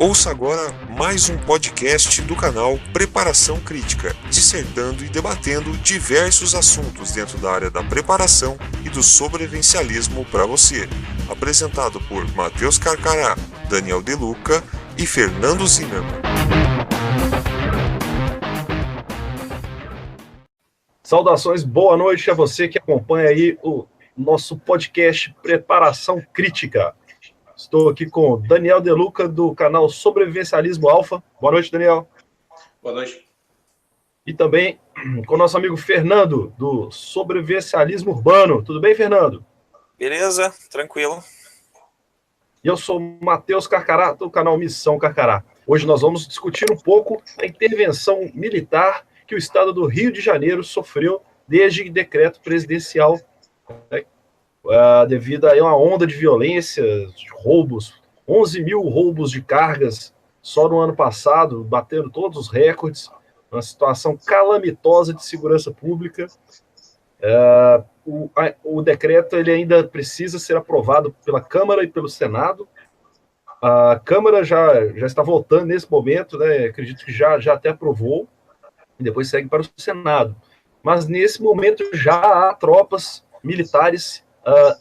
Ouça agora mais um podcast do canal Preparação Crítica, dissertando e debatendo diversos assuntos dentro da área da preparação e do sobrevivencialismo para você. Apresentado por Matheus Carcará, Daniel De Luca e Fernando Zimmermann. Saudações, boa noite a você que acompanha aí o nosso podcast Preparação Crítica. Estou aqui com o Daniel De Luca, do canal Sobrevivencialismo Alfa. Boa noite, Daniel. Boa noite. E também com o nosso amigo Fernando, do Sobrevivencialismo Urbano. Tudo bem, Fernando? Beleza, tranquilo. E eu sou o Matheus Carcará, do canal Missão Carcará. Hoje nós vamos discutir um pouco a intervenção militar que o estado do Rio de Janeiro sofreu desde decreto presidencial, né? Devido a uma onda de violência, de roubos, 11 mil roubos de cargas só no ano passado, batendo todos os recordes, uma situação calamitosa de segurança pública. O decreto ele ainda precisa ser aprovado pela Câmara e pelo Senado. A Câmara já está votando nesse momento, né? Acredito que já até aprovou, e depois segue para o Senado. Mas nesse momento já há tropas militares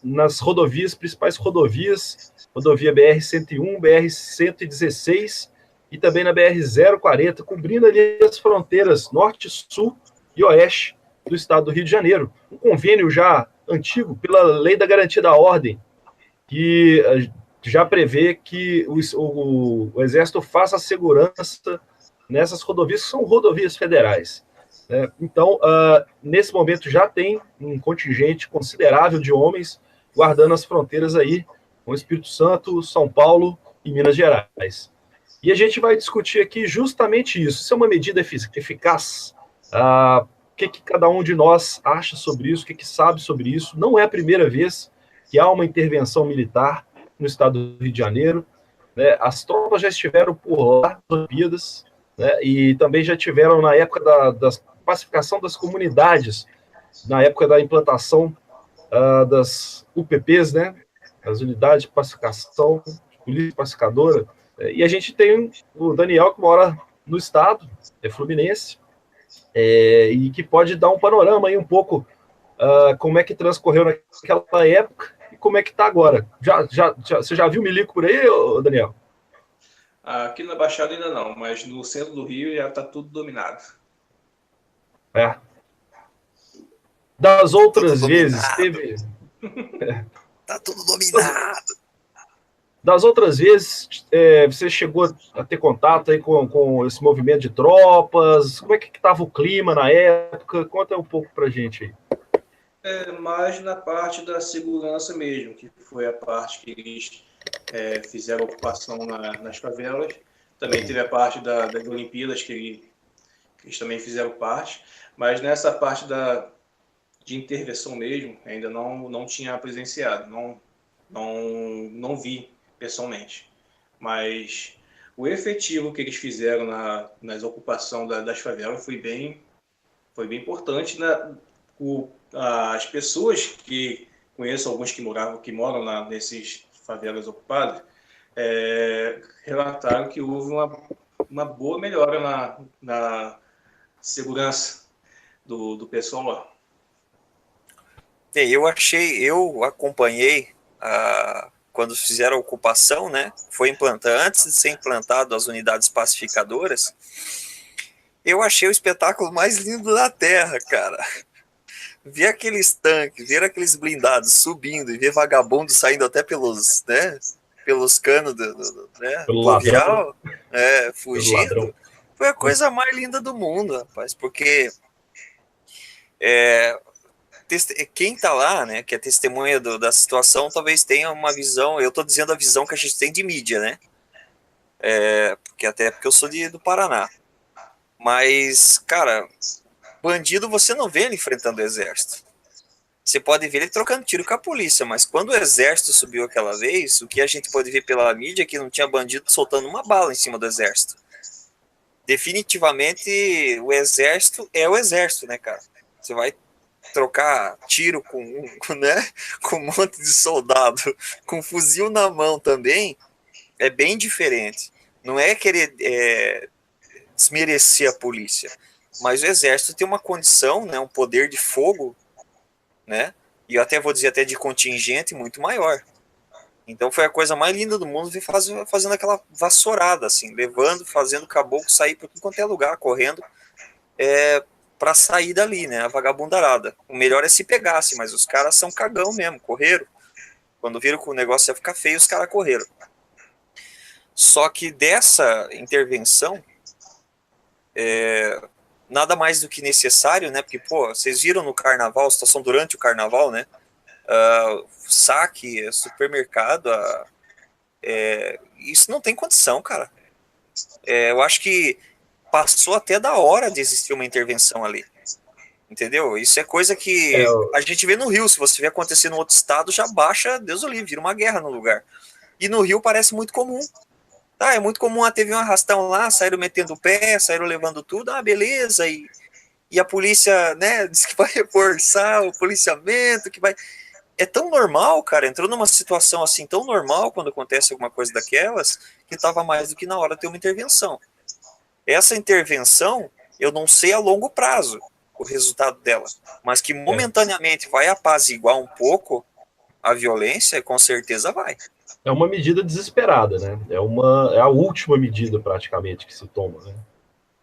nas rodovias, principais rodovias, rodovia BR-101, BR-116 e também na BR-040, cobrindo ali as fronteiras norte, sul e oeste do estado do Rio de Janeiro. Um convênio já antigo pela Lei da Garantia da Ordem, que já prevê que o Exército faça a segurança nessas rodovias, que são rodovias federais. Então, nesse momento já tem um contingente considerável de homens guardando as fronteiras aí com o Espírito Santo, São Paulo e Minas Gerais. E a gente vai discutir aqui justamente isso. Isso é uma medida eficaz? O que cada um de nós acha sobre isso? O que sabe sobre isso? Não é a primeira vez que há uma intervenção militar no estado do Rio de Janeiro, né? As tropas já estiveram por lá, Olimpíadas, né? E também já tiveram na época da pacificação das comunidades, na época da implantação das UPPs, né? As unidades de pacificação, polícia pacificadora. E a gente tem o Daniel, que mora no estado, é fluminense, e que pode dar um panorama aí um pouco como é que transcorreu naquela época e como é que está agora. Você já viu milico por aí, Daniel? Aqui na Baixada ainda não, mas no centro do Rio já está tudo dominado. Das outras vezes, teve... Tá tudo dominado. Das outras vezes, você chegou a ter contato aí com esse movimento de tropas? Como é que estava o clima na época? Conta um pouco pra gente aí. Mais na parte da segurança mesmo, que foi a parte que eles fizeram a ocupação nas favelas. Também teve a parte das Olimpíadas, que eles também fizeram parte. Mas nessa parte de intervenção mesmo, ainda não tinha presenciado, não vi pessoalmente. Mas o efetivo que eles fizeram nas ocupações das favelas foi bem importante. As pessoas que conheço, alguns que moram nesses favelas ocupadas, relataram que houve uma boa melhora na segurança do pessoal lá. Eu acompanhei quando fizeram a ocupação, né? Foi implantado, antes de ser implantado as unidades pacificadoras, eu achei o espetáculo mais lindo da Terra, cara. Ver aqueles tanques, ver aqueles blindados subindo e ver vagabundo saindo até pelos canos né, fluvial, fugindo, foi a coisa mais linda do mundo, rapaz, porque quem tá lá, né, que é testemunha da situação, talvez tenha uma visão, eu tô dizendo a visão que a gente tem de mídia, né, porque eu sou do Paraná, mas, cara, bandido você não vê ele enfrentando o exército, você pode ver ele trocando tiro com a polícia, mas quando o exército subiu aquela vez, o que a gente pode ver pela mídia é que não tinha bandido soltando uma bala em cima do exército. Definitivamente o exército é o exército, né, cara, você vai trocar tiro com um monte de soldado com fuzil na mão também, é bem diferente. Não é querer desmerecer a polícia, mas o exército tem uma condição, né, um poder de fogo, né, e eu até vou dizer até de contingente muito maior. Então foi a coisa mais linda do mundo ver fazendo aquela vassourada, assim, levando, fazendo caboclo sair para tudo quanto é lugar, correndo, para sair dali, né, a vagabundarada. O melhor é se pegasse, mas os caras são cagão mesmo, correram. Quando viram que o negócio ia ficar feio, os caras correram. Só que dessa intervenção, nada mais do que necessário, né, porque, pô, vocês viram no carnaval, a situação durante o carnaval, né, saque, supermercado, isso não tem condição, cara. Eu acho que passou até da hora de existir uma intervenção ali, entendeu? Isso é coisa que a gente vê no Rio. Se você vê acontecer no outro estado, já baixa, Deus o livre, vira uma guerra no lugar. E no Rio parece muito comum. É muito comum, teve um arrastão lá, saíram metendo o pé, saíram levando tudo, beleza, e a polícia, né, diz que vai reforçar o policiamento, que vai... É tão normal, cara, entrou numa situação assim tão normal quando acontece alguma coisa daquelas, que estava mais do que na hora de ter uma intervenção. Essa intervenção, eu não sei a longo prazo o resultado dela, mas que momentaneamente vai apaziguar um pouco a violência, com certeza vai. É uma medida desesperada, né? É a última medida praticamente que se toma, né?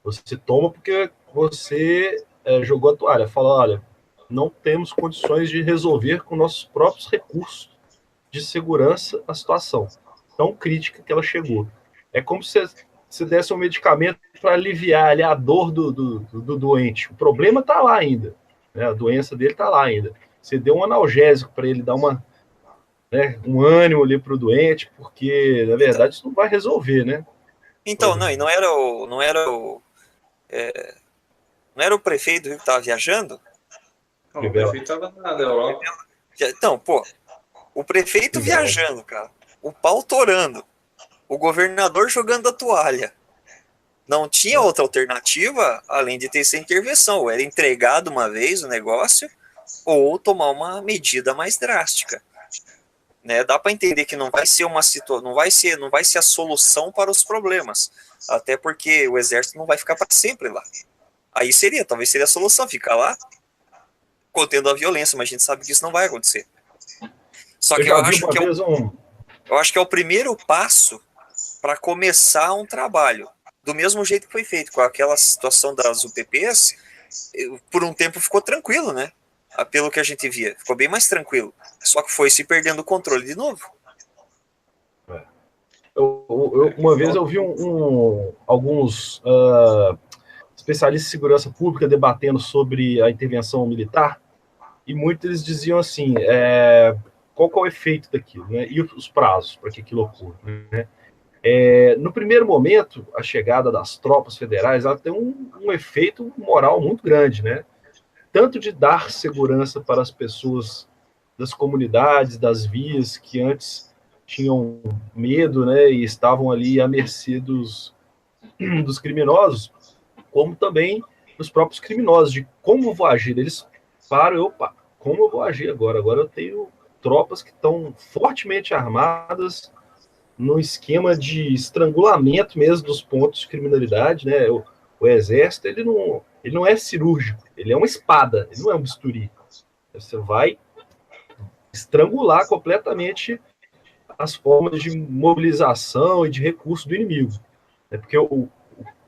Você toma porque você jogou a toalha, fala, olha, não temos condições de resolver com nossos próprios recursos de segurança a situação tão crítica que ela chegou. É como se você desse um medicamento para aliviar ali a dor do doente. O problema está lá ainda, né? A doença dele está lá ainda. Você deu um analgésico para ele dar um ânimo ali para o doente, porque, na verdade, isso não vai resolver, né? Então, não era o prefeito do Rio que estava viajando? Não, o prefeito estava na Europa. Então, pô, o prefeito viajando, cara, o pau torando, o governador jogando a toalha. Não tinha outra alternativa além de ter essa intervenção. Ou era entregado uma vez o negócio, ou tomar uma medida mais drástica. Né? Dá para entender que não vai ser uma situação, não vai ser a solução para os problemas. Até porque o exército não vai ficar para sempre lá. Aí talvez seria a solução, ficar lá contendo a violência, mas a gente sabe que isso não vai acontecer. Só que eu acho que é o primeiro passo para começar um trabalho. Do mesmo jeito que foi feito com aquela situação das UPPs, por um tempo ficou tranquilo, né? Pelo que a gente via, ficou bem mais tranquilo. Só que foi se perdendo o controle de novo. Uma vez eu vi alguns especialistas em segurança pública debatendo sobre a intervenção militar, e muitos eles diziam assim, qual que é o efeito daquilo, né? E os prazos para que aquilo ocorra, né? No primeiro momento, a chegada das tropas federais, ela tem um efeito moral muito grande, né? Tanto de dar segurança para as pessoas das comunidades, das vias que antes tinham medo, né, e estavam ali à mercê dos criminosos, como também dos próprios criminosos, de como eu vou agir. Eles param, como eu vou agir agora? Agora eu tenho tropas que estão fortemente armadas, no esquema de estrangulamento mesmo dos pontos de criminalidade, né? O exército, ele não é cirúrgico, ele é uma espada, ele não é um bisturi. Você vai estrangular completamente as formas de mobilização e de recurso do inimigo. Né? Porque o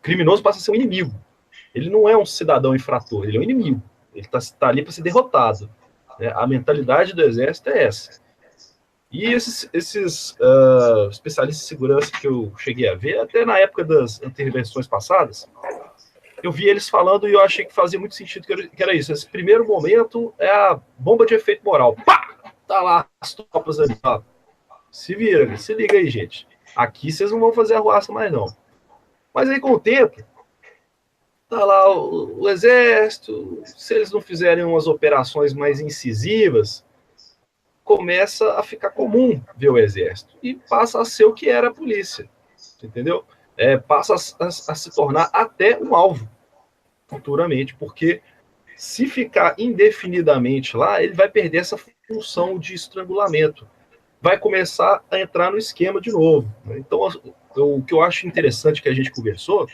criminoso passa a ser um inimigo. Ele não é um cidadão infrator, ele é um inimigo. Ele tá ali para ser derrotado. Né? A mentalidade do exército é essa. E esses especialistas de segurança que eu cheguei a ver, até na época das intervenções passadas, eu vi eles falando e eu achei que fazia muito sentido, que era isso. Esse primeiro momento é a bomba de efeito moral. Pá! Tá lá as tropas ali. Ó. Se vira, se liga aí, gente. Aqui vocês não vão fazer arruaça mais, não. Mas aí, com o tempo, tá lá o exército, se eles não fizerem umas operações mais incisivas, começa a ficar comum ver o exército e passa a ser o que era a polícia, entendeu? Passa a se tornar até um alvo futuramente, porque se ficar indefinidamente lá, ele vai perder essa função de estrangulamento, vai começar a entrar no esquema de novo. Né? Então, o que eu acho interessante que a gente conversou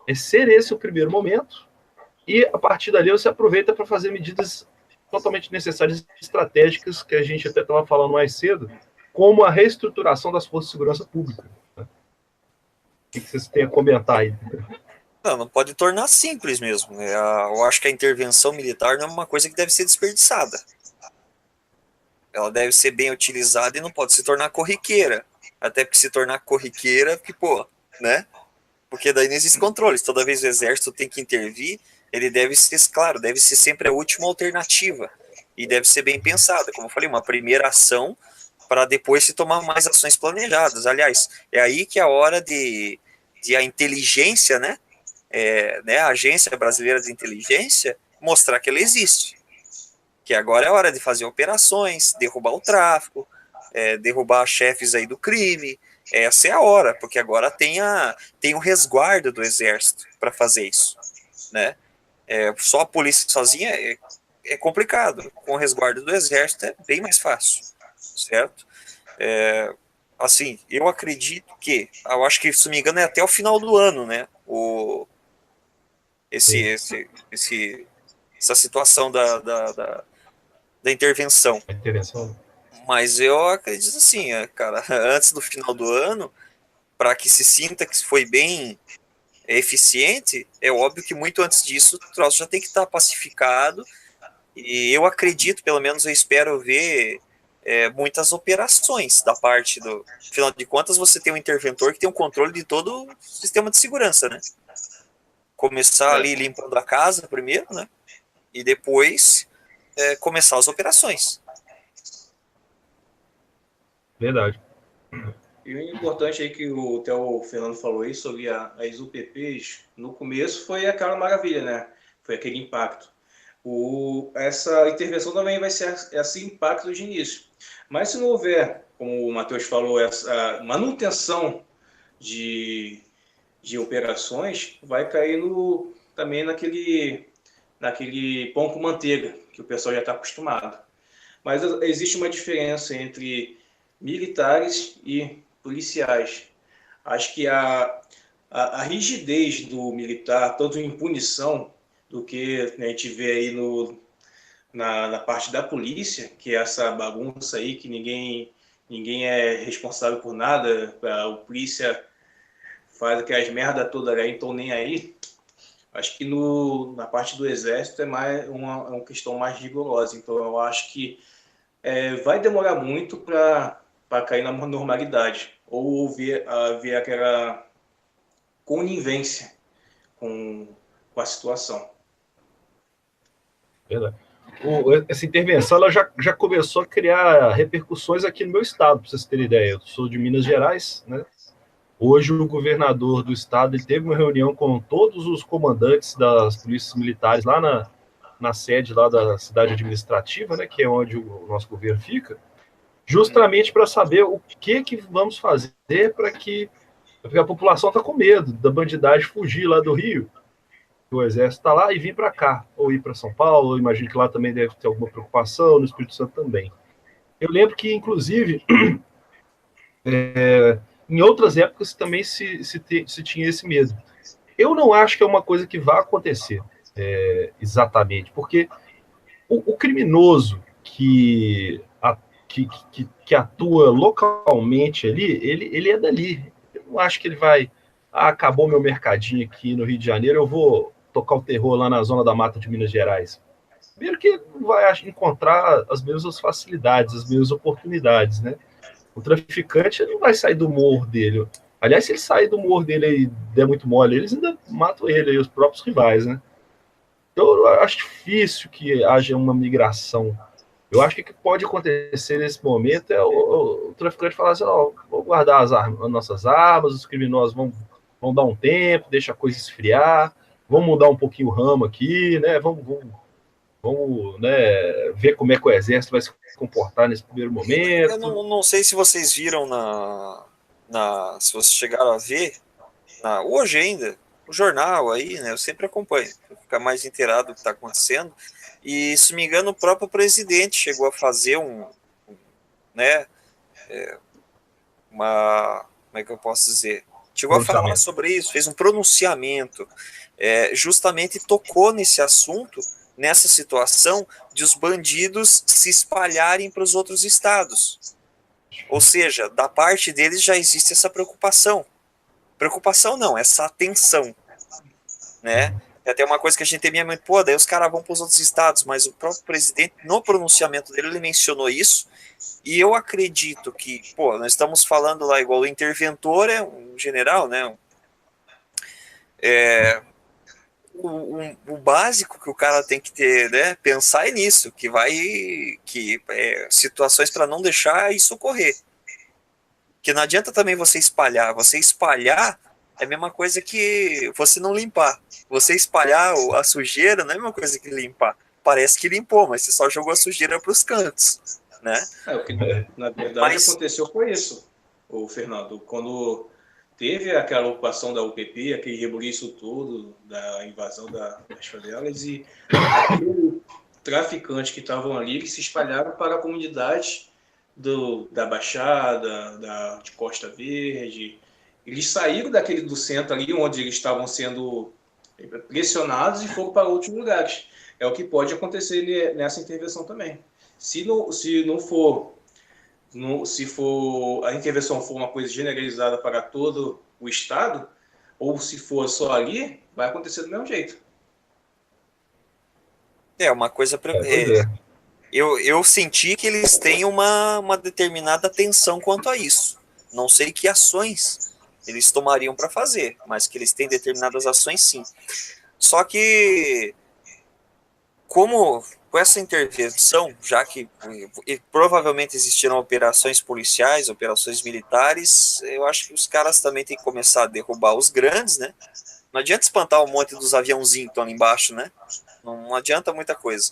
é ser esse o primeiro momento, e a partir dali você aproveita para fazer medidas totalmente necessárias e estratégicas que a gente até estava falando mais cedo, como a reestruturação das forças de segurança pública. Né? O que vocês têm a comentar aí? Não pode tornar simples mesmo. Eu acho que a intervenção militar não é uma coisa que deve ser desperdiçada. Ela deve ser bem utilizada e não pode se tornar corriqueira. Até porque se tornar corriqueira, né? Porque daí não existe controle. Toda vez o exército tem que intervir, ele deve ser, claro, deve ser sempre a última alternativa. E deve ser bem pensada. Como eu falei, uma primeira ação para depois se tomar mais ações planejadas. Aliás, é aí que é a hora de a inteligência, né? A Agência Brasileira de Inteligência mostrar que ela existe. Que agora é hora de fazer operações, derrubar o tráfico, derrubar chefes aí do crime. Essa é a hora, porque agora tem o resguardo do exército para fazer isso, né? Só a polícia sozinha é complicado. Com o resguardo do exército é bem mais fácil, certo? Assim, eu acredito que, eu acho que, se não me engano, é até o final do ano, né? Essa situação da intervenção. Mas eu acredito assim, cara, antes do final do ano, para que se sinta que foi bem eficiente, é óbvio que muito antes disso o troço já tem que estar pacificado, e eu acredito, pelo menos eu espero ver muitas operações da parte do... Afinal de contas, você tem um interventor que tem um controle de todo o sistema de segurança, né? Começar ali limpando a casa primeiro, né? E depois começar as operações. Verdade. E o importante aí que até o Fernando falou aí sobre as UPPs, no começo foi aquela maravilha, né? Foi aquele impacto. Essa intervenção também vai ser esse impacto de início. Mas se não houver, como o Matheus falou, essa manutenção de operações, vai cair também naquele pão com manteiga, que o pessoal já está acostumado. Mas existe uma diferença entre militares e policiais. Acho que a rigidez do militar, tanto em punição, do que a gente vê aí na parte da polícia, que é essa bagunça aí, que ninguém é responsável por nada, o polícia faz aquelas merda toda aí, então nem aí. Acho que na parte do exército é mais uma questão mais rigorosa. Então eu acho que vai demorar muito para cair na normalidade, ou ver aquela conivência com a situação. Verdade. Essa intervenção ela já começou a criar repercussões aqui no meu estado, para vocês terem ideia. Eu sou de Minas Gerais, né? Hoje o governador do estado ele teve uma reunião com todos os comandantes das polícias militares lá na sede lá da cidade administrativa, né, que é onde o nosso governo fica, justamente para saber o que vamos fazer porque a população está com medo da bandidagem fugir lá do Rio, o exército está lá, e vir para cá, ou ir para São Paulo. Eu imagino que lá também deve ter alguma preocupação, no Espírito Santo também. Eu lembro que, inclusive, em outras épocas também se tinha esse medo. Eu não acho que é uma coisa que vai acontecer exatamente, porque o criminoso que atua localmente ali, ele é dali. Eu não acho que ele vai... acabou meu mercadinho aqui no Rio de Janeiro, eu vou tocar o terror lá na zona da mata de Minas Gerais. Primeiro que não vai encontrar as mesmas facilidades, as mesmas oportunidades, né? O traficante não vai sair do morro dele. Aliás, se ele sair do morro dele e der muito mole, eles ainda matam ele, os próprios rivais, né? Então, eu acho difícil que haja uma migração. Eu acho que o que pode acontecer nesse momento é o traficante falar assim, vou guardar as nossas armas, os criminosos vão dar um tempo, deixa a coisa esfriar, vamos mudar um pouquinho o ramo aqui, né? Vamos né, ver como é que o exército vai se comportar nesse primeiro momento. Eu não sei se vocês viram se vocês chegaram a ver, hoje ainda, o jornal aí, né? Eu sempre acompanho, para ficar mais inteirado do que está acontecendo. E, se me engano, o próprio presidente chegou a fazer como é que eu posso dizer? Chegou a falar sobre isso, fez um pronunciamento, justamente tocou nesse assunto, nessa situação de os bandidos se espalharem para os outros estados. Ou seja, da parte deles já existe essa preocupação. Preocupação não, essa atenção, né? É até uma coisa que a gente temia muito, pô, daí os caras vão para os outros estados, mas o próprio presidente, no pronunciamento dele, ele mencionou isso, e eu acredito que, pô, nós estamos falando lá, igual o interventor é um general, né? O básico que o cara tem que ter, né? Pensar é nisso, situações para não deixar isso ocorrer. Que não adianta também você espalhar é a mesma coisa que você não limpar. Você espalhar a sujeira não é a mesma coisa que limpar. Parece que limpou, mas você só jogou a sujeira para os cantos, né? O que na verdade aconteceu foi isso, o Fernando, quando teve aquela ocupação da UPP, aquele rebuliço todo da invasão das favelas, e aqueles traficantes que estavam ali, que se espalharam para a comunidade da Baixada, de Costa Verde. Eles saíram do centro ali, onde eles estavam sendo pressionados, e foram para outros lugares. É o que pode acontecer nessa intervenção também. Se a intervenção for uma coisa generalizada para todo o estado, ou se for só ali, vai acontecer do mesmo jeito. Uma coisa... Eu senti que eles têm uma determinada atenção quanto a isso. Não sei que ações eles tomariam para fazer, mas que eles têm determinadas ações, sim. Só que, como com essa intervenção, já que provavelmente existirão operações policiais, operações militares, eu acho que os caras também têm que começar a derrubar os grandes, né? Não adianta espantar um monte dos aviãozinhos que estão ali embaixo, né? Não adianta muita coisa.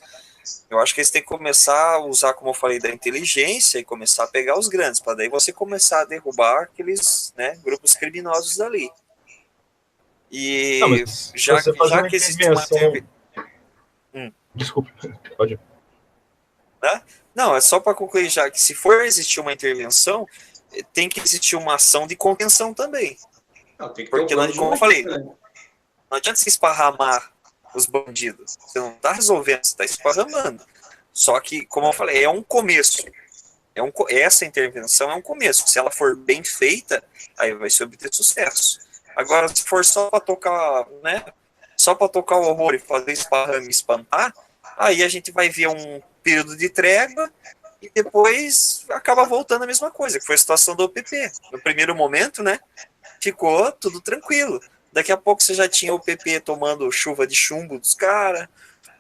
Eu acho que eles têm que começar a usar, como eu falei, da inteligência e começar a pegar os grandes, para daí você começar a derrubar aqueles, né, grupos criminosos dali. E não, já que existe uma... Desculpa, pode ir. Não, é só para concluir já que se for existir uma intervenção, tem que existir uma ação de contenção também. Não, tem que porque, como eu falei, não adianta se esparramar os bandidos. Você não está resolvendo, você está esparramando. Só que, como eu falei, é um começo. Essa intervenção é um começo. Se ela for bem feita, aí vai se obter sucesso. Agora, se for só para tocar, né? Só para tocar o horror e fazer esparrame e espantar, aí a gente vai ver um período de trégua e depois acaba voltando a mesma coisa, que foi a situação do UPP. No primeiro momento, né? Ficou tudo tranquilo. Daqui a pouco você já tinha o UPP tomando chuva de chumbo dos caras,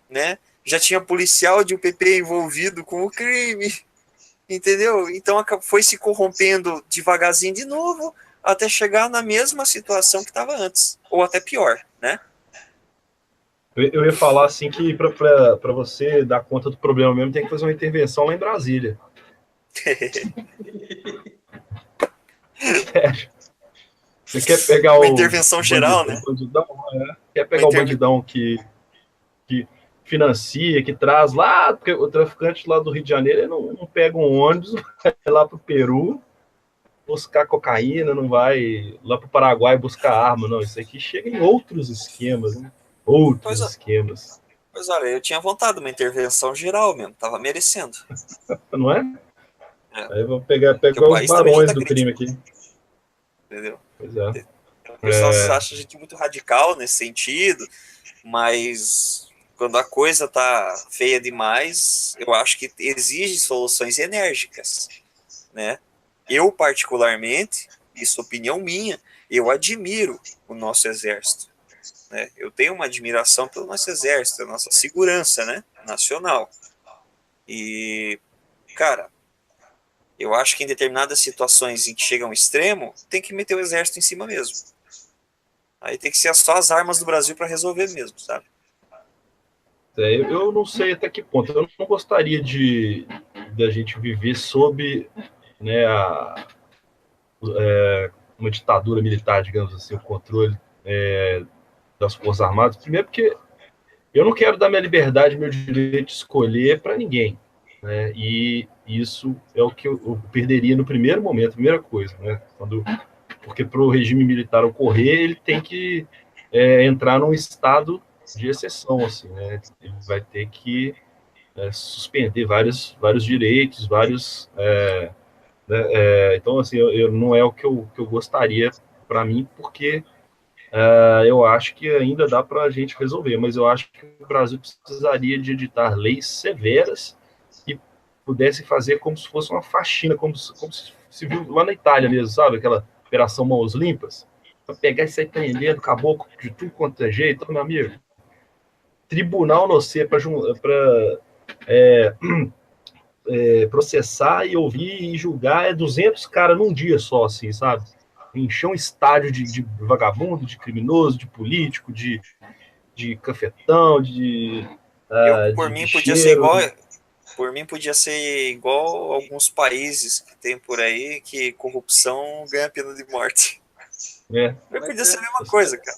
né? Já tinha policial de UPP envolvido com o crime, entendeu? Então foi se corrompendo devagarzinho de novo, até chegar na mesma situação que estava antes, ou até pior, né? Eu ia falar assim que para você dar conta do problema mesmo, tem que fazer uma intervenção lá em Brasília. Sério. Você quer pegar uma intervenção geral, né? Bandidão, quer pegar o bandidão que financia, que traz lá, porque o traficante lá do Rio de Janeiro ele não pega um ônibus, vai lá pro Peru buscar cocaína, não vai lá pro Paraguai buscar arma, não. Isso aqui chega em outros esquemas, né? Esquemas. Pois olha, eu tinha vontade de uma intervenção geral mesmo, tava merecendo. Não é? Aí eu vou pegar os barões do crime aqui. Entendeu? Pois é. O pessoal acha a gente muito radical nesse sentido, mas quando a coisa tá feia demais, eu acho que exige soluções enérgicas, né? Eu, particularmente, isso é opinião minha, eu admiro o nosso exército. Né? Eu tenho uma admiração pelo nosso exército, a nossa segurança, né, nacional. E, cara, eu acho que em determinadas situações em que chega a um extremo, tem que meter o exército em cima mesmo. Aí tem que ser só as armas do Brasil para resolver mesmo, sabe? Eu não sei até que ponto. Eu não gostaria de a gente viver sob, né, uma ditadura militar, digamos assim, o controle das Forças Armadas. Primeiro porque eu não quero dar minha liberdade, meu direito de escolher para ninguém, né? E isso é o que eu perderia no primeiro momento, primeira coisa, né? Quando porque para o regime militar ocorrer, ele tem que entrar num estado de exceção, assim, né? Ele vai ter que suspender vários direitos, vários... então, assim, não é o que eu gostaria para mim, porque eu acho que ainda dá para a gente resolver, mas eu acho que o Brasil precisaria de editar leis severas que pudesse fazer como se fosse uma faxina, como se viu lá na Itália mesmo, sabe? Aquela Operação Mãos Limpas, para pegar e sair prendendo caboclo de tudo quanto é jeito. Então, meu amigo, tribunal não ser para processar e ouvir e julgar 200 caras num dia só, assim, sabe? Encher um estádio de vagabundo, de criminoso, de político, de cafetão, Por de mim podia ser bicheiro. igual, por mim podia ser igual alguns países que tem por aí que corrupção ganha pena de morte. Podia ser a mesma coisa, cara.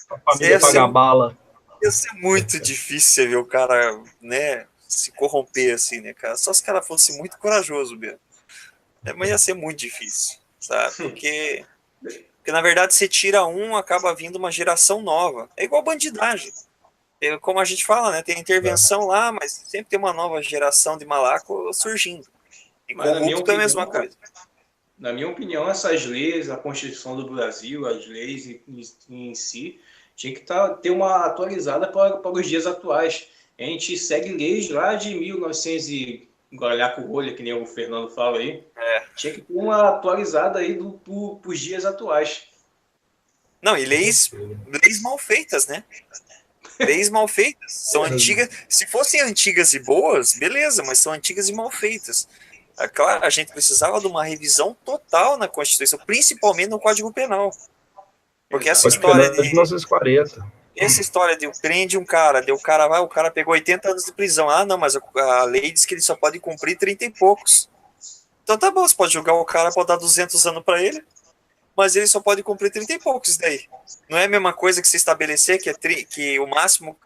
A família paga bala. Ia ser muito difícil ver o cara, né, se corromper assim, né, cara? Só se o cara fosse muito corajoso mesmo. Mas ia ser muito difícil, sabe? Porque na verdade você tira um, acaba vindo uma geração nova. É igual bandidagem. Como a gente fala, né? Tem intervenção lá, mas sempre tem uma nova geração de malaco surgindo. E corrupto é a mesma coisa. Na minha opinião, essas leis, a Constituição do Brasil, as leis em si, tinha que ter uma atualizada para os dias atuais. A gente segue leis lá de 1900 e olhar com o olho, que nem o Fernando fala aí. Tinha que ter uma atualizada aí para os dias atuais. Não, e leis mal feitas, né? Leis mal feitas. São antigas. Se fossem antigas e boas, beleza, mas são antigas e mal feitas. Claro, a gente precisava de uma revisão total na Constituição, principalmente no Código Penal. Porque essa história de 1940. Essa história de prende um cara, o cara pegou 80 anos de prisão. Ah, não, mas a lei diz que ele só pode cumprir 30 e poucos. Então tá bom, você pode julgar o cara, pode dar 200 anos pra ele, mas ele só pode cumprir 30 e poucos daí. Não é a mesma coisa que se estabelecer que o máximo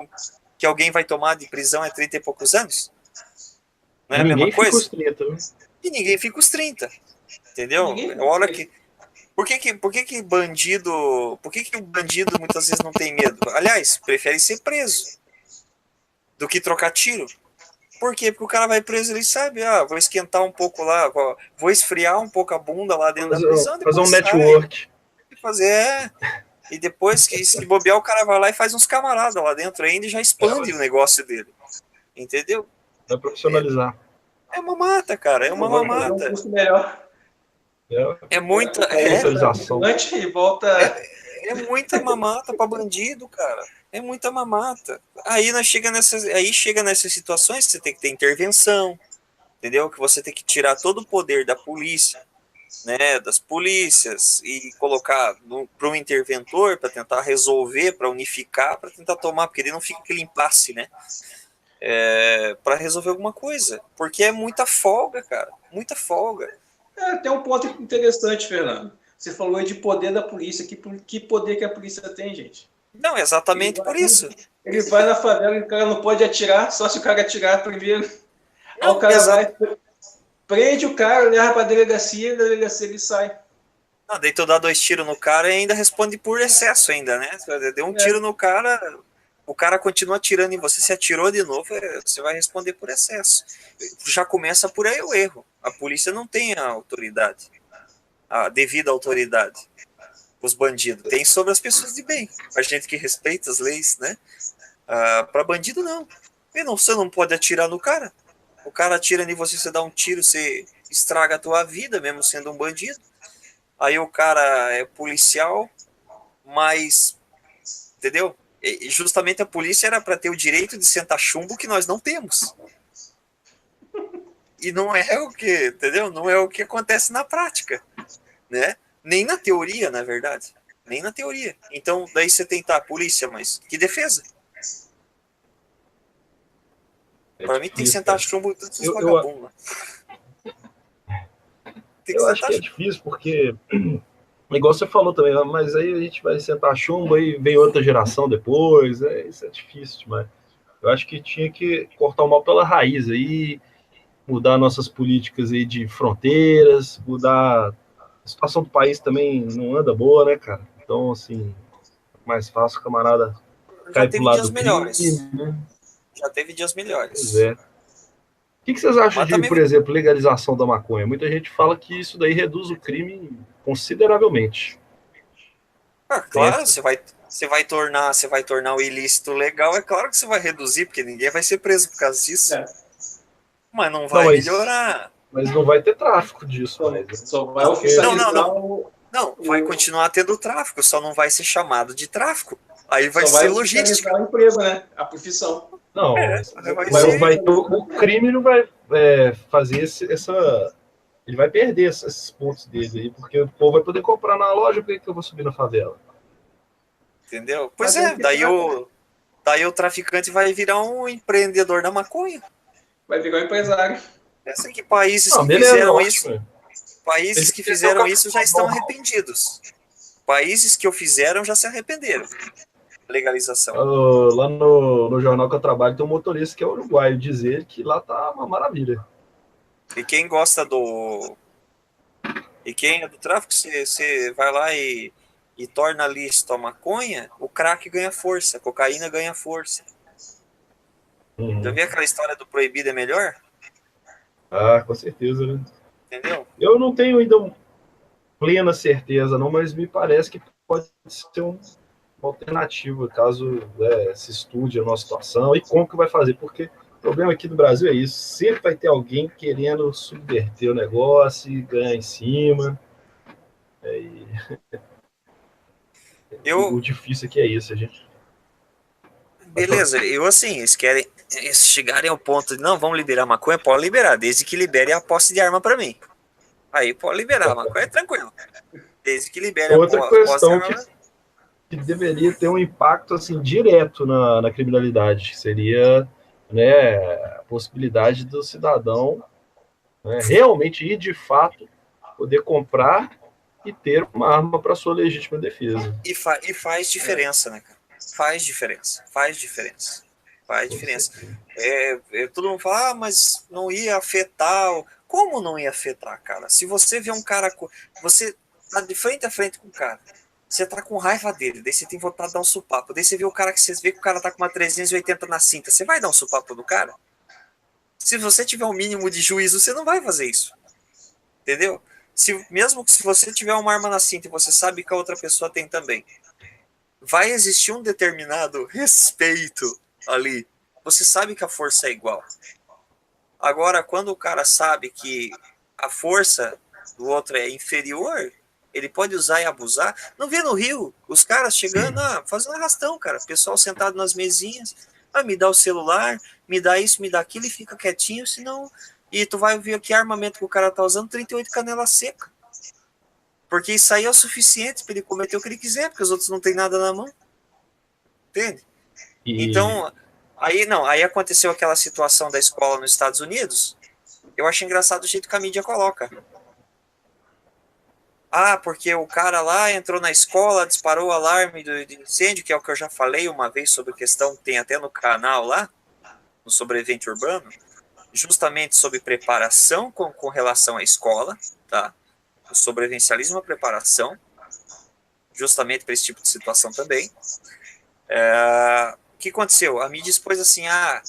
que alguém vai tomar de prisão é 30 e poucos anos? Não é a mesma coisa? Fica os 30, né? E ninguém fica os 30. Entendeu? É hora que... Por que bandido muitas vezes não tem medo? Aliás, prefere ser preso do que trocar tiro. Por quê? Porque o cara vai preso, ele sabe, vou esquentar um pouco lá, vou esfriar um pouco a bunda lá dentro da prisão. Fazer um network. E depois que se bobear, o cara vai lá e faz uns camaradas lá dentro ainda e já expande o negócio dele. Entendeu? Vai profissionalizar. É uma mata, cara, é uma mamata. É muita. É muita mamata pra bandido, cara. É muita mamata. Aí chega nessas situações, você tem que ter intervenção, entendeu? Que você tem que tirar todo o poder da polícia, né? Das polícias e colocar para um interventor para tentar resolver, para unificar, para tentar tomar, porque ele não fica aquele impasse, né? Para resolver alguma coisa. Porque é muita folga, cara. Muita folga. Tem um ponto interessante, Fernando. Você falou aí de poder da polícia. Que poder que a polícia tem, gente? Não, exatamente por isso. Ele vai na favela e o cara não pode atirar, só se o cara atirar primeiro. Aí o cara vai, prende o cara, leva pra delegacia, e da delegacia ele sai. Não, daí tu dá 2 tiros no cara e ainda responde por excesso ainda, né? Deu um tiro no cara, o cara continua atirando em você, se atirou de novo, você vai responder por excesso. Já começa por aí o erro. A polícia não tem a autoridade, a devida autoridade. Os bandidos tem sobre as pessoas de bem, a gente que respeita as leis, né? Para bandido não. Você não pode atirar no cara. O cara atira em você, você dá um tiro, você estraga a tua vida, mesmo sendo um bandido. Aí o cara é policial, mas, entendeu? E justamente a polícia era para ter o direito de sentar chumbo que nós não temos. E não é o que, entendeu? Não é o que acontece na prática, né? Nem na teoria, na verdade. Nem na teoria. Então, daí você tentar a polícia, mas que defesa? Para mim tem que sentar chumbo dos vagabundos. Eu acho que é difícil, porque, igual você falou também, mas aí a gente vai sentar chumbo, aí vem outra geração depois, isso é difícil demais. Eu acho que tinha que cortar o mal pela raiz aí, mudar nossas políticas aí de fronteiras, mudar A situação do país também não anda boa, né, cara? Então, assim, mais fácil o camarada Já cair pro teve lado dias do crime, melhores. né? Já teve dias Pois melhores. é. O que vocês acham Mas de, também, por exemplo, legalização da maconha? Muita gente fala que isso daí reduz o crime consideravelmente. claro, você vai tornar o ilícito legal, é claro que você vai reduzir, porque ninguém vai ser preso por causa disso. É. Mas não Não, vai melhorar. mas não vai ter tráfico disso mais. Né? Só vai Não, oficializar Não, vai continuar tendo tráfico, só não vai ser chamado de tráfico. Aí vai só vai ser logística. oficializar o emprego, né? A profissão. Não, Vai ser. o crime não vai fazer essa. Ele vai perder esses pontos dele aí, porque o povo vai poder comprar na loja, por que eu vou subir na favela? Entendeu? Pois Mas é, daí o traficante vai virar um empreendedor da maconha. vai virar um empresário. Pensa que países Não, que beleza, fizeram ótimo. isso, países que fizeram isso já estão arrependidos. Países que o fizeram já se arrependeram. Legalização. Lá no jornal que eu trabalho tem um motorista que é uruguaio, dizer que lá tá uma maravilha. E quem gosta do. E quem é do tráfico, você vai lá e torna lícito a maconha, o crack ganha força, a cocaína ganha força. Já viu aquela história do proibido é melhor? Ah, com certeza, né? Entendeu? Eu não tenho ainda plena certeza, não, mas me parece que pode ser uma alternativa, caso se estude a nossa situação e como que vai fazer, porque o problema aqui do Brasil é isso, sempre vai ter alguém querendo subverter o negócio e ganhar em cima. O difícil aqui é isso, a gente. Beleza, eles chegarem ao ponto de não, vamos liberar maconha, pode liberar, desde que libere a posse de arma para mim. Aí pode liberar, a maconha é tranquilo. Desde que libere a Outra posse de questão arma. que deveria ter um impacto assim direto na criminalidade seria, né, a possibilidade do cidadão, né, realmente ir de fato poder comprar e ter uma arma para sua legítima defesa. E faz diferença, né, cara? Faz diferença. Todo mundo fala, mas não ia afetar. Como não ia afetar, cara? Se você vê um cara. Você tá de frente a frente com o cara. Você tá com raiva dele, daí você tem vontade de dar um supapo. Daí você vê o cara que você vê que o cara tá com uma 380 na cinta. Você vai dar um supapo no cara? Se você tiver um mínimo de juízo, você não vai fazer isso. Entendeu? Mesmo que se você tiver uma arma na cinta e você sabe que a outra pessoa tem também, vai existir um determinado respeito ali. Você sabe que a força é igual. Agora, quando o cara sabe que a força do outro é inferior, ele pode usar e abusar. Não vê no Rio os caras chegando, fazendo arrastão, cara. O pessoal sentado nas mesinhas, me dá o celular, me dá isso, me dá aquilo e fica quietinho, senão... E tu vai ver que armamento que o cara tá usando, 38 canela seca. Porque isso aí é o suficiente para ele cometer o que ele quiser, porque os outros não tem nada na mão. Entende? Então, aí aconteceu aquela situação da escola nos Estados Unidos. Eu acho engraçado o jeito que a mídia coloca. Porque o cara lá entrou na escola, disparou o alarme de incêndio, que é o que eu já falei uma vez sobre questão, tem até no canal lá, no Sobrevivente Urbano, justamente sobre preparação com relação à escola, tá? O sobrevivencialismo e a preparação, justamente para esse tipo de situação também. O que aconteceu? A mídia expôs assim, a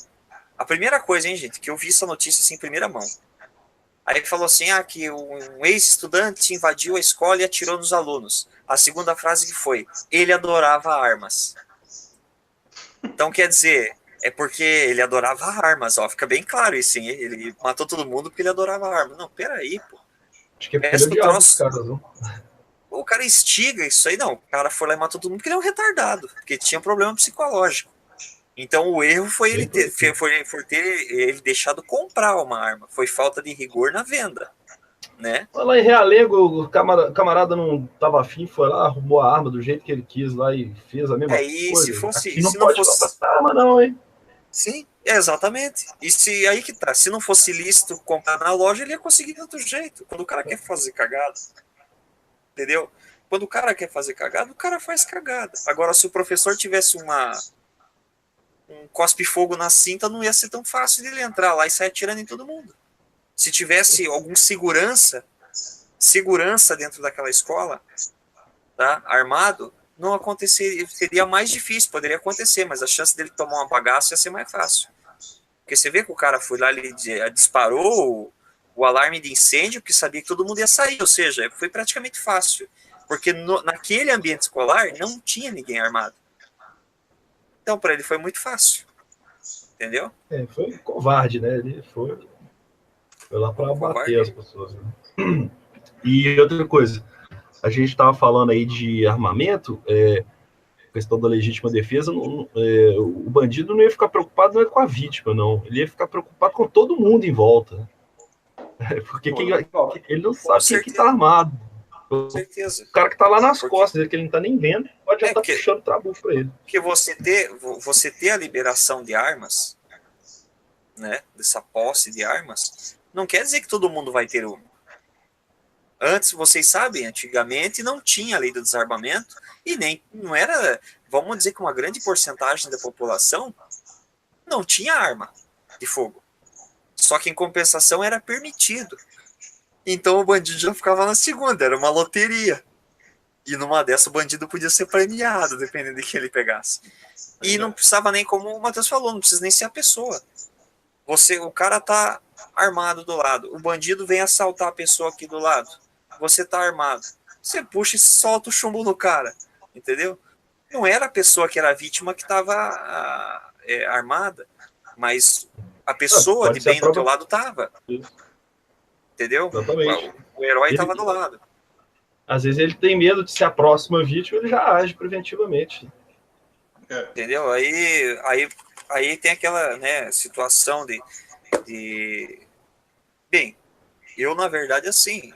primeira coisa, hein, gente, que eu vi essa notícia assim em primeira mão. Aí falou assim, que um ex-estudante invadiu a escola e atirou nos alunos. A segunda frase que foi, ele adorava armas. Então, quer dizer, é porque ele adorava armas, fica bem claro isso, hein? Ele matou todo mundo porque ele adorava armas. Não, peraí, pô. Acho que é porque ele troço... caras, não? O cara instiga isso aí, não. O cara foi lá e matou todo mundo porque ele é um retardado, porque tinha um problema psicológico. Então o erro foi ele ter ele deixado comprar uma arma. Foi falta de rigor na venda, né? Lá em Realengo, o camarada não estava afim, foi lá, arrumou a arma do jeito que ele quis lá e fez a mesma coisa. Se não pode comprar arma não, hein? Sim, exatamente. E se aí que tá, se não fosse lícito comprar na loja, ele ia conseguir de outro jeito. Quando o cara quer fazer cagada, entendeu? Quando o cara quer fazer cagada, o cara faz cagada. Agora, se o professor tivesse um cospe-fogo na cinta, não ia ser tão fácil de ele entrar lá e sair atirando em todo mundo. Se tivesse algum segurança segurança dentro daquela escola, tá, armado, não aconteceria, seria mais difícil, poderia acontecer, mas a chance dele tomar um bagaço ia ser mais fácil. Porque você vê que o cara foi lá, ele disparou o alarme de incêndio, porque sabia que todo mundo ia sair, ou seja, foi praticamente fácil, porque naquele ambiente escolar não tinha ninguém armado. Então, para ele foi muito fácil, entendeu? Foi covarde, né? Ele foi lá para bater as pessoas. Né? E outra coisa, a gente estava falando aí de armamento, questão da legítima defesa, o bandido não ia ficar preocupado não é com a vítima, não. Ele ia ficar preocupado com todo mundo em volta. Porque ele não sabe quem que está armado. Com certeza. O cara que está lá nas costas, que ele não está nem vendo, pode já estar puxando o trabuco para ele. Porque você ter a liberação de armas, né, dessa posse de armas, não quer dizer que todo mundo vai ter uma. Antes, vocês sabem, antigamente não tinha a lei do desarmamento e nem não era, vamos dizer que uma grande porcentagem da população não tinha arma de fogo. Só que em compensação era permitido. Então o bandido já ficava na segunda, era uma loteria. E numa dessa o bandido podia ser premiado, dependendo de quem ele pegasse. E não precisava nem, como o Matheus falou, não precisa nem ser a pessoa. O cara tá armado do lado, o bandido vem assaltar a pessoa aqui do lado. Você tá armado. Você puxa e solta o chumbo no cara, entendeu? Não era a pessoa que era a vítima que estava armada, mas a pessoa de bem do teu lado tava. Entendeu? Exatamente. O herói estava do lado. Às vezes ele tem medo de ser a próxima vítima, ele já age preventivamente. Entendeu? Aí tem aquela, né, situação de... Bem, eu na verdade assim,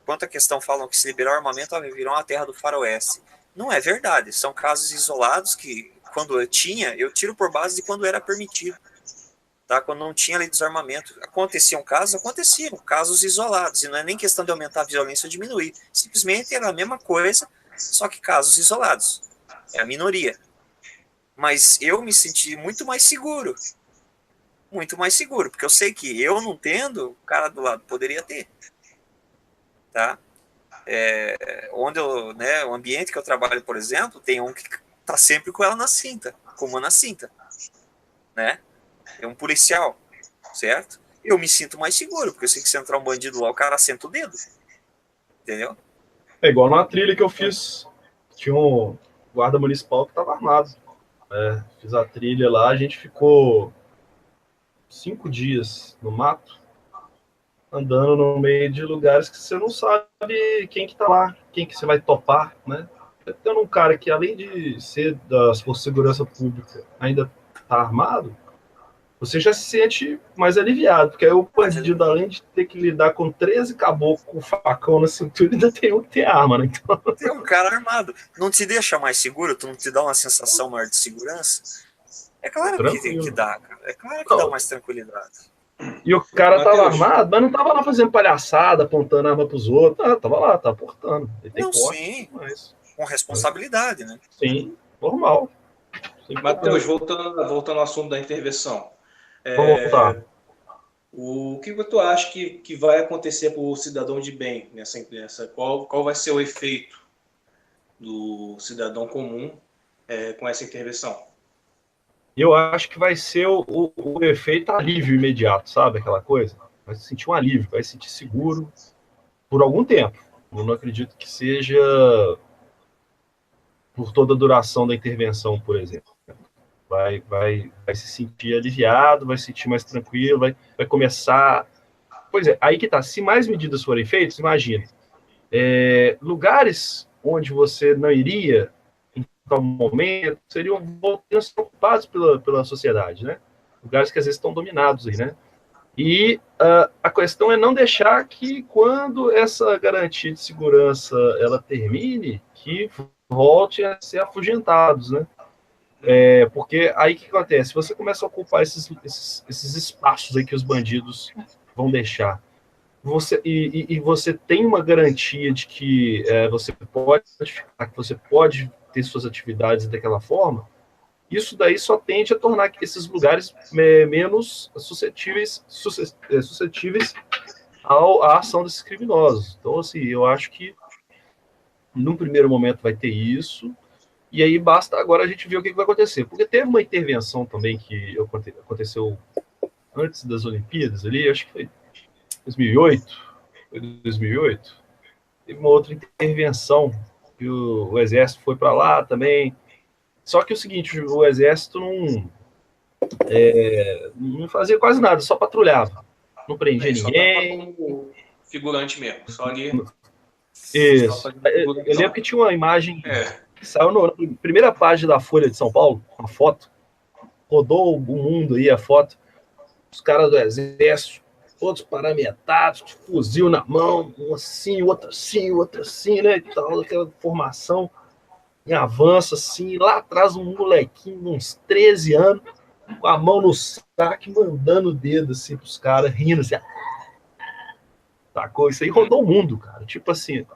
quanto à questão falam que se liberar o armamento vai virar uma terra do faroeste. Não é verdade, são casos isolados que quando eu tiro por base de quando era permitido. Tá? Quando não tinha lei de desarmamento. Aconteciam casos isolados, e não é nem questão de aumentar a violência ou diminuir, simplesmente era a mesma coisa, só que casos isolados. É a minoria. Mas eu me senti muito mais seguro, porque eu sei que eu não tendo, o cara do lado poderia ter. Tá? O ambiente que eu trabalho, por exemplo, tem um que tá sempre com ela na cinta, com uma na cinta, né? É um policial, certo? Eu me sinto mais seguro, porque eu sei que se entrar um bandido lá, o cara senta o dedo. Entendeu? É igual na trilha que eu fiz. Tinha um guarda municipal que estava armado. Fiz a trilha lá, a gente ficou 5 dias no mato, andando no meio de lugares que você não sabe quem que tá lá, quem que você vai topar, né? Tendo um cara que, além de ser das forças de segurança pública, ainda tá armado, você já se sente mais aliviado, porque aí o bandido, além de ter que lidar com 13 caboclos com facão na cintura, ainda tem um que tem arma, né? Então... Tem um cara armado. Não te deixa mais seguro? Tu não te dá uma sensação maior de segurança? É claro que dá, cara. É claro que dá mais tranquilidade. E o cara tava armado, mas não tava lá fazendo palhaçada, apontando arma pros outros. Tava lá, tava portando. Ele tem porte, sim, mas... com responsabilidade, né? Sim, normal. Matheus, voltando ao assunto da intervenção. Vamos voltar. O que tu acha que vai acontecer para o cidadão de bem nessa? Qual vai ser o efeito do cidadão comum com essa intervenção? Eu acho que vai ser o efeito alívio imediato, sabe? Aquela coisa. Vai sentir um alívio, vai se sentir seguro por algum tempo. Eu não acredito que seja por toda a duração da intervenção, por exemplo. Vai se sentir aliviado, vai se sentir mais tranquilo, vai começar... Pois é, aí que tá. Se mais medidas forem feitas, imagina. Lugares onde você não iria em tal momento seriam ocupados pela sociedade, né? Lugares que às vezes estão dominados aí, né? E a questão é não deixar que, quando essa garantia de segurança ela termine, que volte a ser afugentados, né? Porque aí o que acontece? Você começa a ocupar esses espaços aí que os bandidos vão deixar. Você tem uma garantia de que você pode ter suas atividades daquela forma. Isso daí só tende a tornar esses lugares menos suscetíveis à ação desses criminosos. Então, assim, eu acho que num primeiro momento vai ter isso, e aí basta agora a gente ver o que vai acontecer. Porque teve uma intervenção também que aconteceu antes das Olimpíadas ali, acho que foi 2008, foi 2008, teve uma outra intervenção que o Exército foi para lá também. Só que é o seguinte, o Exército não fazia quase nada, só patrulhava. Não prendia Só tava ninguém. como figurante mesmo, só ali. Isso. Eu lembro que tinha uma imagem que saiu na primeira página da Folha de São Paulo, uma foto, rodou o mundo aí a foto, os caras do Exército, todos paramentados, fuzil na mão, um assim, outro assim, né, e tal, aquela formação em avanço, assim, lá atrás um molequinho, uns 13 anos, com a mão no saco, mandando o dedo, assim, pros caras, rindo, assim, sacou? Isso aí rodou o mundo, cara, tipo assim,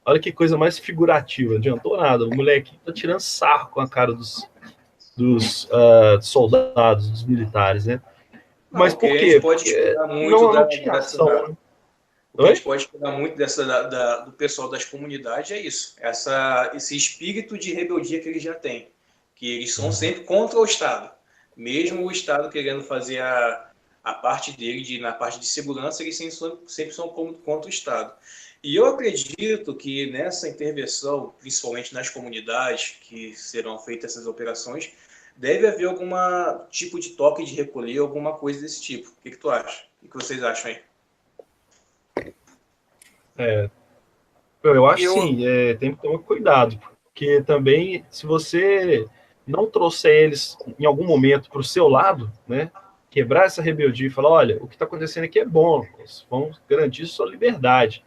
olha que coisa mais figurativa, não adiantou nada, o moleque tá tirando sarro com a cara dos soldados, dos militares, né? Mas por quê? Porque não tinha ação, né? O que a gente pode esperar muito do pessoal das comunidades é isso, esse espírito de rebeldia que eles já têm, que eles são sempre contra o Estado, mesmo o Estado querendo fazer a parte dele, na parte de segurança, eles sempre são contra o Estado. E eu acredito que nessa intervenção, principalmente nas comunidades que serão feitas essas operações, deve haver algum tipo de toque de recolher, alguma coisa desse tipo. O que tu acha? O que vocês acham aí? Eu acho sim, tem que tomar cuidado, porque também, se você não trouxer eles em algum momento para o seu lado, né, quebrar essa rebeldia e falar, olha, o que está acontecendo aqui é bom, vamos garantir sua liberdade.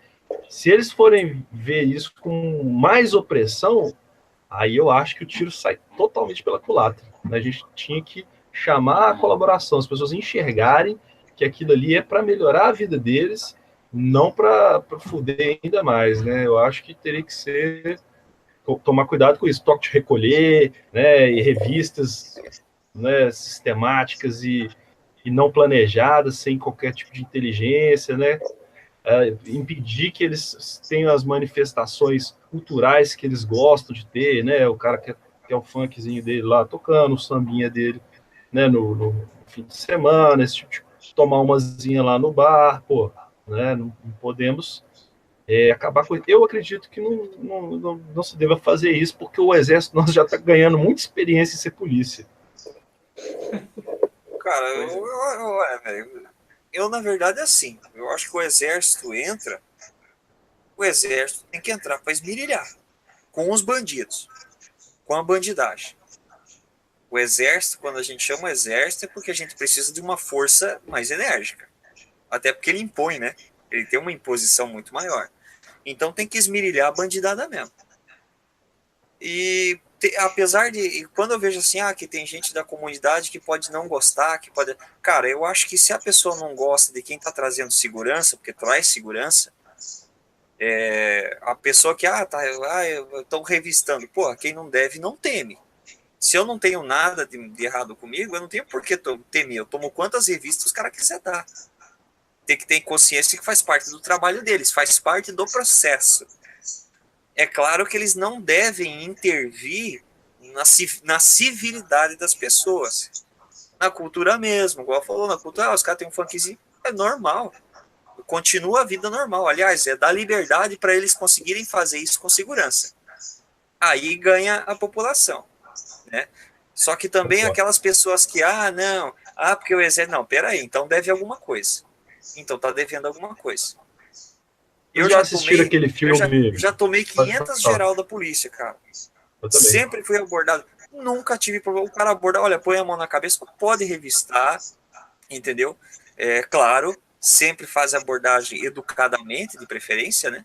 Se eles forem ver isso com mais opressão, aí eu acho que o tiro sai totalmente pela culatra. A gente tinha que chamar a colaboração, as pessoas enxergarem que aquilo ali é para melhorar a vida deles, não para fuder ainda mais, né? Eu acho que teria que ser tomar cuidado com isso, toque de recolher, né? E revistas, né? Sistemáticas e não planejadas, sem qualquer tipo de inteligência, né? Impedir que eles tenham as manifestações culturais que eles gostam de ter, né? O cara quer o funkzinho dele lá tocando, o sambinha dele, né? No fim de semana, esse tipo de tomar umazinha lá no bar, pô, né? Não podemos acabar com. Eu acredito que não se deva fazer isso, porque o exército nós já está ganhando muita experiência em ser polícia. Cara, eu na verdade é assim. Eu acho que o exército tem que entrar para esmirilhar com os bandidos, com a bandidagem. O exército, quando a gente chama o exército, é porque a gente precisa de uma força mais enérgica. Até porque ele impõe, né? Ele tem uma imposição muito maior. Então tem que esmirilhar a bandidada mesmo. E apesar de, quando eu vejo assim, que tem gente da comunidade que pode não gostar, que pode... Cara, eu acho que se a pessoa não gosta de quem está trazendo segurança, porque traz segurança, a pessoa que, estão revistando, pô, quem não deve não teme. Se eu não tenho nada de errado comigo, eu não tenho por que temer. Eu tomo quantas revistas os caras quiserem dar. Tem que ter consciência que faz parte do trabalho deles, faz parte do processo. É claro que eles não devem intervir na civilidade das pessoas. Na cultura mesmo, igual falou, na cultura, os caras têm um funkzinho, é normal. Continua a vida normal. Aliás, é dar liberdade para eles conseguirem fazer isso com segurança. Aí ganha a população, né? Só que também aquelas pessoas que, porque o exército... Não, peraí, então deve alguma coisa. Então tá devendo alguma coisa. Eu já assisti aquele filme. Já tomei 500 geral da polícia, cara. Sempre fui abordado. Nunca tive problema. O cara aborda, olha, põe a mão na cabeça, pode revistar, entendeu? Claro, sempre faz a abordagem educadamente, de preferência, né?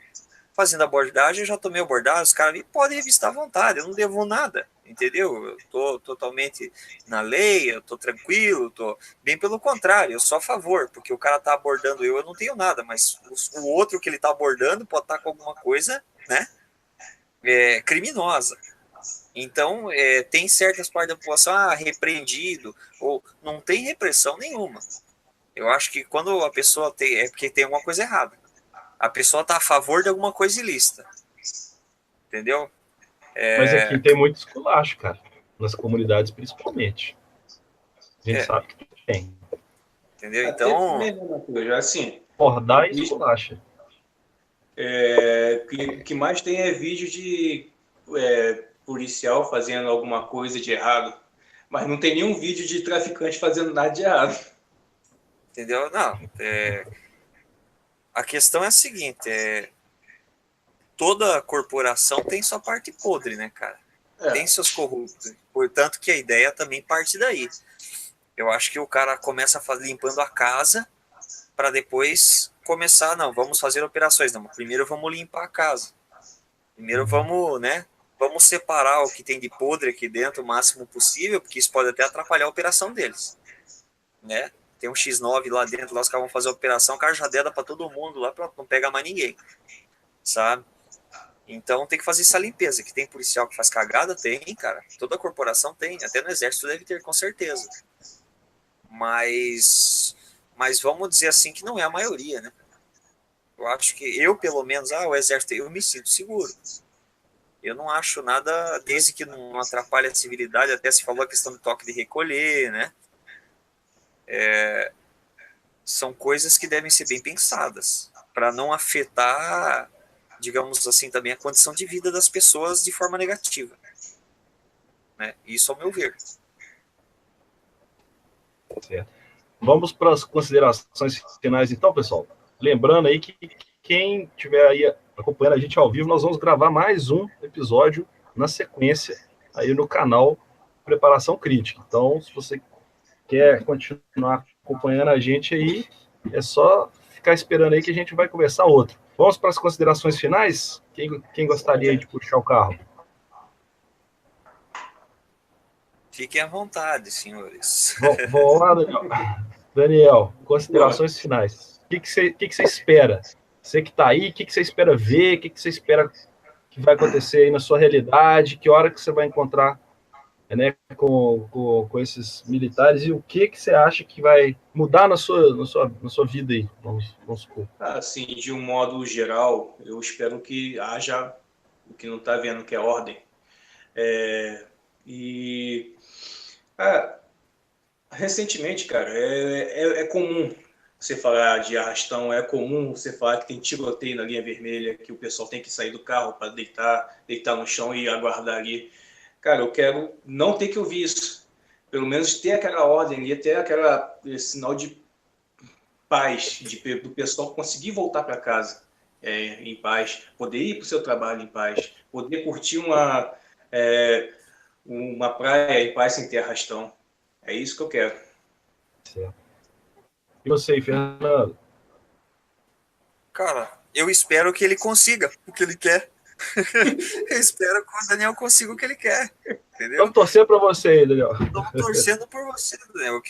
Fazendo a abordagem, eu já tomei abordagem, os caras podem revistar à vontade, eu não devo nada, entendeu? Eu tô totalmente na lei, eu tô tranquilo, bem pelo contrário, eu sou a favor, porque o cara tá abordando eu não tenho nada, mas o outro que ele tá abordando pode estar com alguma coisa, né, criminosa. Então, tem certas partes da população, repreendido, ou não tem repressão nenhuma. Eu acho que quando a pessoa tem... É porque tem alguma coisa errada. A pessoa está a favor de alguma coisa ilícita. Entendeu? Mas aqui tem muito esculacho, cara. Nas comunidades, principalmente. A gente sabe que tem. Entendeu? Então... Assim, Acordar e esculacha. O que mais tem é vídeo de policial fazendo alguma coisa de errado. Mas não tem nenhum vídeo de traficante fazendo nada de errado. Entendeu? Não. A questão é a seguinte, toda corporação tem sua parte podre, né, cara? Tem seus corruptos. Portanto, que a ideia também parte daí. Eu acho que o cara começa limpando a casa para depois começar, não, vamos fazer operações. Não, primeiro vamos limpar a casa. Primeiro vamos, né? Vamos separar o que tem de podre aqui dentro o máximo possível, porque isso pode até atrapalhar a operação deles, né? Tem um X9 lá dentro, lá os caras vão fazer a operação, o cara já deda para todo mundo lá, pronto, não pega mais ninguém, sabe? Então tem que fazer essa limpeza, que tem policial que faz cagada, tem, cara, toda corporação tem, até no exército deve ter, com certeza. Mas vamos dizer assim que não é a maioria, né? Eu acho que eu, pelo menos, o exército, eu me sinto seguro. Eu não acho nada, desde que não atrapalhe a civilidade, até se falou a questão do toque de recolher, né? São coisas que devem ser bem pensadas, para não afetar, digamos assim, também a condição de vida das pessoas de forma negativa, né? Isso ao meu ver. Certo. Vamos para as considerações finais, então, pessoal. Lembrando aí que quem estiver aí acompanhando a gente ao vivo, nós vamos gravar mais um episódio na sequência aí no canal Preparação Crítica. Então, se você quer continuar acompanhando a gente aí, é só ficar esperando aí que a gente vai conversar outro. Vamos para as considerações finais? Quem gostaria de puxar o carro? Fiquem à vontade, senhores. Vamos lá, Daniel. Daniel, considerações finais. O que você espera? Você que está aí, o que você espera ver? O que você espera que vai acontecer aí na sua realidade? Que hora que você vai encontrar, né, com esses militares? E o que você acha que vai mudar na sua vida aí? Vamos supor. Assim, de um modo geral, eu espero que haja o que não está vendo, que é ordem. Recentemente, cara, é comum você falar de arrastão, é comum você falar que tem tiroteio na linha vermelha, que o pessoal tem que sair do carro para deitar no chão e aguardar ali. Cara, eu quero não ter que ouvir isso. Pelo menos ter aquela ordem ali, ter esse sinal de paz, do pessoal conseguir voltar para casa em paz, poder ir para o seu trabalho em paz, poder curtir uma praia em paz sem ter arrastão. É isso que eu quero. Certo. E você, Fernando? Cara, eu espero que ele consiga o que ele quer. Eu espero que o Daniel consiga o que ele quer. Entendeu? Vamos torcer para você aí, Daniel. Estou torcendo por você, Daniel.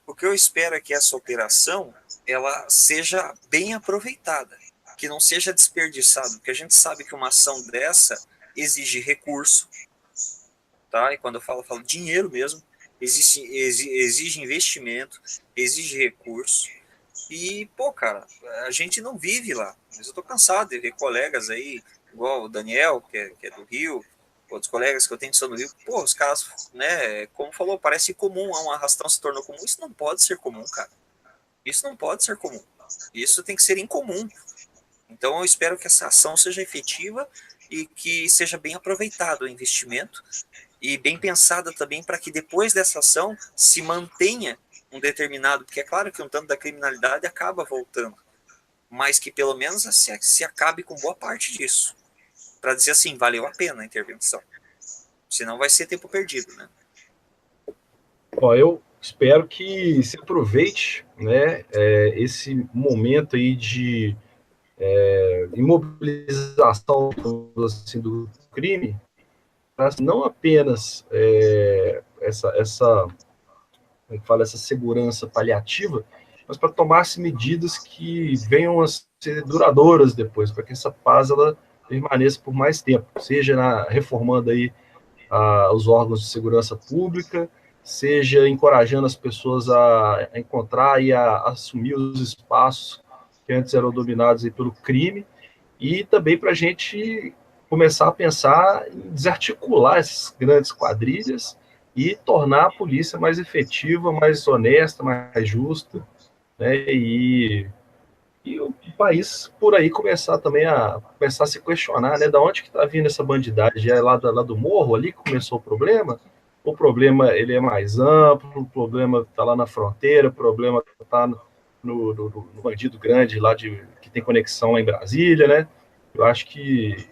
O que eu espero é que essa operação ela seja bem aproveitada, que não seja desperdiçada, porque a gente sabe que uma ação dessa exige recurso, tá? E quando eu falo dinheiro mesmo, exige investimento, exige recurso. E, pô, cara, a gente não vive lá. Mas eu tô cansado de ver colegas aí, igual o Daniel, que é do Rio, outros colegas que eu tenho que são do Rio. Pô, os caras, né, como falou, parece comum, um arrastão se tornou comum. Isso não pode ser comum, cara. Isso não pode ser comum. Isso tem que ser incomum. Então eu espero que essa ação seja efetiva e que seja bem aproveitado o investimento e bem pensada também para que depois dessa ação se mantenha um determinado, porque é claro que um tanto da criminalidade acaba voltando, mas que pelo menos se acabe com boa parte disso, para dizer assim, valeu a pena a intervenção, senão vai ser tempo perdido, né? Ó, eu espero que se aproveite, né, esse momento aí de imobilização assim, do crime, não apenas essa segurança paliativa, mas para tomar-se medidas que venham a ser duradouras depois, para que essa paz ela permaneça por mais tempo, seja reformando aí os órgãos de segurança pública, seja encorajando as pessoas a encontrar e a assumir os espaços que antes eram dominados aí pelo crime, e também para a gente começar a pensar em desarticular essas grandes quadrilhas e tornar a polícia mais efetiva, mais honesta, mais justa, né? E o país por aí começar também a se questionar, né? Da onde que está vindo essa bandidagem? É lá do morro ali que começou o problema? O problema ele é mais amplo, o problema está lá na fronteira, o problema está no bandido grande lá que tem conexão lá em Brasília, né? Eu acho que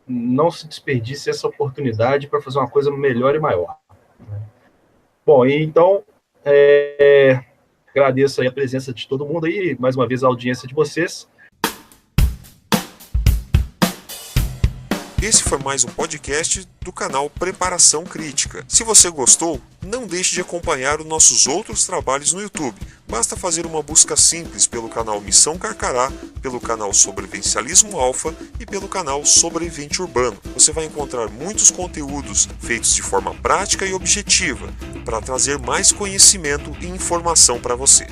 não se desperdice essa oportunidade para fazer uma coisa melhor e maior. Bom, então, agradeço aí a presença de todo mundo aí, mais uma vez a audiência de vocês. Esse foi mais um podcast do canal Preparação Crítica. Se você gostou, não deixe de acompanhar os nossos outros trabalhos no YouTube. Basta fazer uma busca simples pelo canal Missão Carcará, pelo canal Sobrevivencialismo Alfa e pelo canal Sobrevivente Urbano. Você vai encontrar muitos conteúdos feitos de forma prática e objetiva para trazer mais conhecimento e informação para você.